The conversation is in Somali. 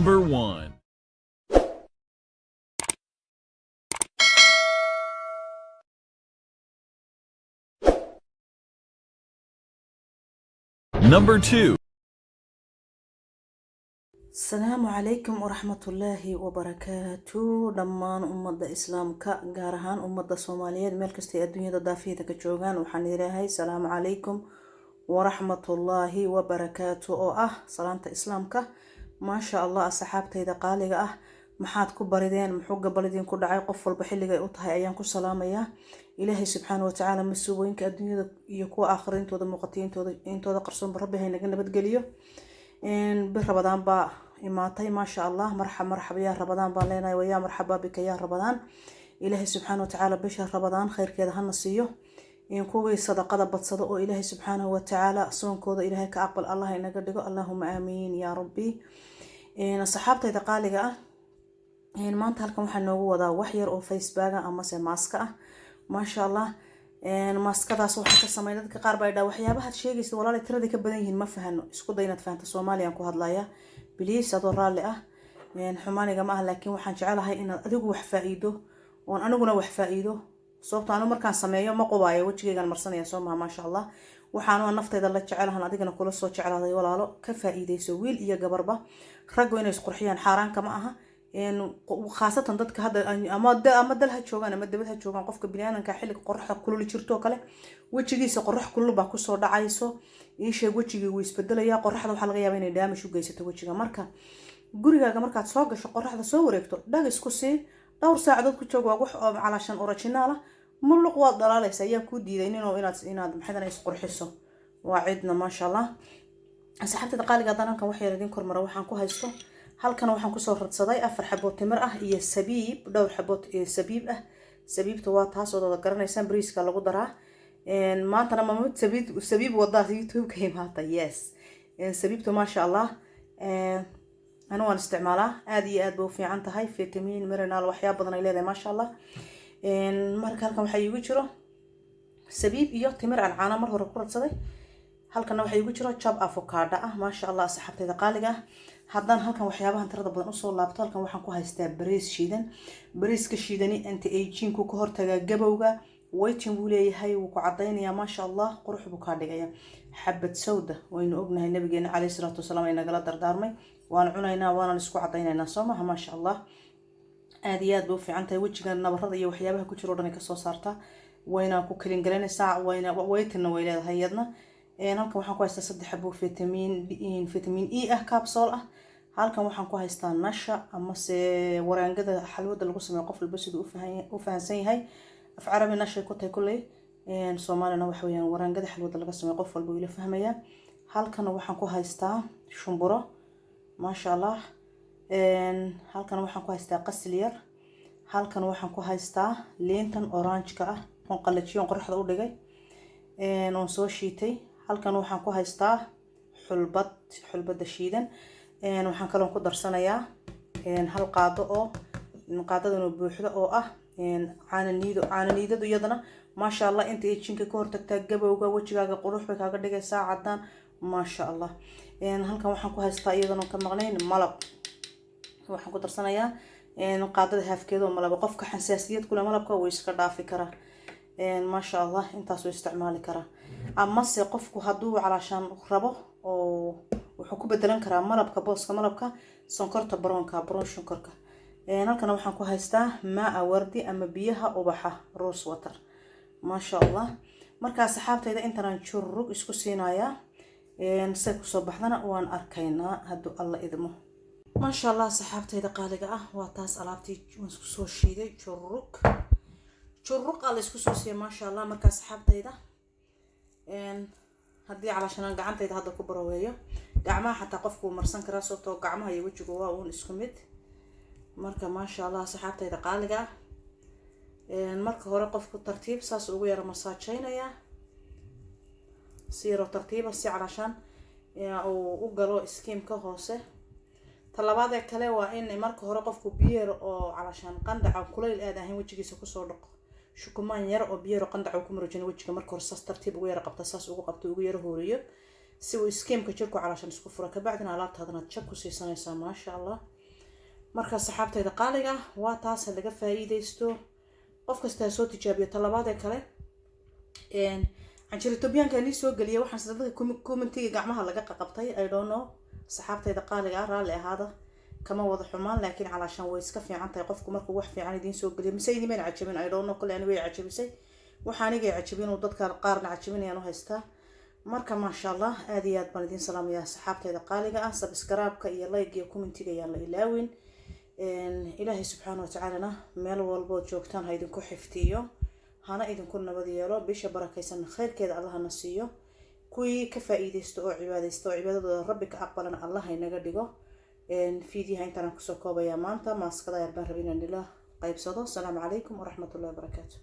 Number 1. Number 2. السلام عليكم ورحمة الله وبركاته دمان أمة إسلام كجارهان أمة الصومالية ملكستي الدنيا دافية كجوجان وحنيرها السلام عليكم ورحمة الله وبركاته سلامة إسلام ما شاء الله الصحابة إذا قالوا محاد كبردين محوق بلدين كل عاي قفل بحل جاي أطهى أيام كل سلامية إلهي سبحانه وتعالى مسوين كالدنيا يكو آخرين تودا مقطين تودا قرصون بربي هنا قلنا بتقليه إن برمضان با إماتي ما شاء الله مرحبا يا رمضان بالينا ويا مرحبا بك يا رمضان إلهي سبحانه وتعالى بشهر رمضان خير كذا هنصيه إن كوي صدقة بتصدقوا إلهي سبحانه وتعالى صون كودا إلهي كأقبل الله إنك دقوا اللهم آمين يا ربي إن صحابتي دقالقة إن ما أنت هلكم حنوجو وذا وحير أو فيسبوك أما ماسكة ما شاء الله maaskadaas waxaa ka sameeyay dadka qaar baa waxyaabaha sheegaysa walaal tiradii ka badan yihiin ma fahano isku day inaad fahanto Soomaaliyan ku hadlaya biliis adoo raali ah xumaaniga ma ah laakiin waxaan jecelahay inaad adigu wax faa'iido oo aniguna wax faa'iido sababtoo aan markaan sameeyo ma qubaayo wajigaygan marsanaya Soomaa ma sha Allah waxaan naftayda la jecelahay adigana kula soo jecelahay walaalo ka faa'iideyso wiil iyo gabarba rag inay isqurxiyaan xaraanka ma aha خاصة dadka hadda ama dalha joogan ama dabadha joogan qofka bini'aadanka xilliga qorraxda kulul jirto kale wajigiisa qorrax kulul baa ku soo dhacayso sheeg wajiga uu isbedelaya qorraxda waxa laga yaabaa inay damage u geysato wajiga marka gurigaaga markaad soo gasho qorraxda soo wareegto dhag isku sii dhowr saacadood ku joog waa wax calashan original ah muluq waa dalaalaysa ayaa ku diiday inaad maxadan is qurxiso waa cidna ma sha Allah asxaabta qaaliga dananka wax yar idin kormara waxaan ku haysto halkan waxaan ku soo radsaday 4 xabo timir ah iyo sabiib dhowr xabo sabiib ah sabiibtu waa taas oo dad garanaysan bariiska lagu daraa maanta ma sabiib wada YouTube ka imaata yes sabiibtu ma sha Allah ana waan isticmaalaa aad iyo aad buu fiican tahay fitamiin mineral waxyaabo badan ay leedahay ma sha Allah marka halkan waxa iigu jiro sabiib iyo timir aan caano mar hore ku radsaday halkan waxa iigu jiro chop avocado ah ma sha Allah saxabtayda qaaliga haddaan halkan waxyaabahan tirada badan u soo laabto halkan waxaan ku haystaa bariis shiidan bariiska shiidani anti aging ku hortaga gabowga waytin buu leeyahay wuu ku cadeynayaa ma sha Allah qurux buu ka dhigaya xabad sawda waynu ognahay nabigeena kaleey salaatu wasalaam ay nagala dardaarmay waan cunaynaa waan isku cadeynaynaa Soomaha ma sha Allah aad iyo aad buu fiican tahay wajiga nabarrada iyo waxyaabaha ku jiro dhan ka soo saarta wayna ku kalin galanaysaa waytina way leedahay yadna halkan waxaan ku haystaa 3 xabo fitamiin E ah capsule ah halkan waxaan ku haystaa nasha ama se waraangada xalwada lagu sameeyo qof walba sidoo u fahansan yahay af carabi nasha ku tahay kulay Soomaalina wax weeyaan waraangada xalwada laga sameeyo qof walba ila fahmaya halkan waxaan ku haystaa shumburo ma sha Allah halkan waxaan ku haystaa qasli yar halkan waxaan ku haystaa liintan orange ka ah oo qalajiyo qorraxda u dhigay oo soo shiitay halkan waxaan ku haystaa xulbad shiidan waxaan kaloo ku darsanayaa hal qaado oo qaadadan oo buuxda oo ah caananiidadu iyadana ma sha Allah inta ay jinka ka hortagtaa gabowga wajigaaga qurux bay kaaga dhigaysaa cadaan ma sha Allah halkan waxaan ku haystaa iyadana ka maqnayn malab waxaan ku darsanayaa qaadada haafkeeda oo malab qofka xasaasiyad kula malabka way iska dhaafi karaa ما شاء الله انت سو استعمالي كرا اما سي قفكو haduu calashan rabo oo wuxuu ku bedelan karaa malabka booska malabka sonkorta baroonka sonkorka halkan waxaan ku haystaa maa wardi ama biyaha ubaxa rose water ma sha Allah marka saxaabtayda intaan jurrug isku siinaya say ku soo baxdana waan arkaynaa haduu Allah idmo ma sha Allah saxaabtayda qaaliga ah waa taas alaabtii isku soo shiiday jurrug على اسكو ما شاء الله marka saxaabtayda hadii calashan gacantayda hadda ku baraweeyo gacmaha xataa qofku marsan kara sababtoo gacmaha iyo wajiga waa uun isku mid marka ma sha Allah saxaabtayda qaaliga marka hore qofku tartiib saas ugu yara masaajeynaya siiro tartiiba si calashan oo u galo skin ka hoose talabaad kale waa in marka hore qofku biyeer oo calashan qandaca kuleyl aad ahayn wajigiisa ku soo dhaqo shukumaan yar oo biyeer qandaca ku marjin wajiga marka hore saas tartiib ugu yara qabta saas ugu qabto ugu yara hooriyo si uu skin ka jirku calashan isku furo ka bacdina alaabtaadana jab ku siisanaysa ma sha Allah marka saxaabtayda qaaliga waa taas laga faa'iideysto qof kasta soo tijaabiyo talabaad kale canjir Itoobiyaanka ni soo galiya waxaan sadadka commentiga gacmaha laga qabtay I don't know saxaabtayda qaaliga raali ahaada kama wada xumaan laakiin calaashan way iska fiican tahay qofku markuu wax fiican idin soo galiyo misayni meen cajabin I don't know kale anigay cajabisay waxaan iga cajabin oo dadka qaarna cajabinayaan haystaa marka ma sha Allah aad iyo aad baan idin salaamayaa saxaabtayda qaaliga subscribe-ka iyo like iyo commentiga yaa la ilaawin ilaahay subxaanahu wa ta'ala meel walbo joogtaan ha idinku xiftiyo hana idinku nabad yeelo bisha barakaysan khayrkeeda Allah na siiyo kuwii ka faa'iideysto oo cibaadadooda rabbi ka aqbalana Allah inaga dhigo fiidiyaha intaan ku soo koobaya maanta maaskada yar baan rabin in la qaybsado. Assalaamu calaykum wa rahmatullahi wa barakaatuh.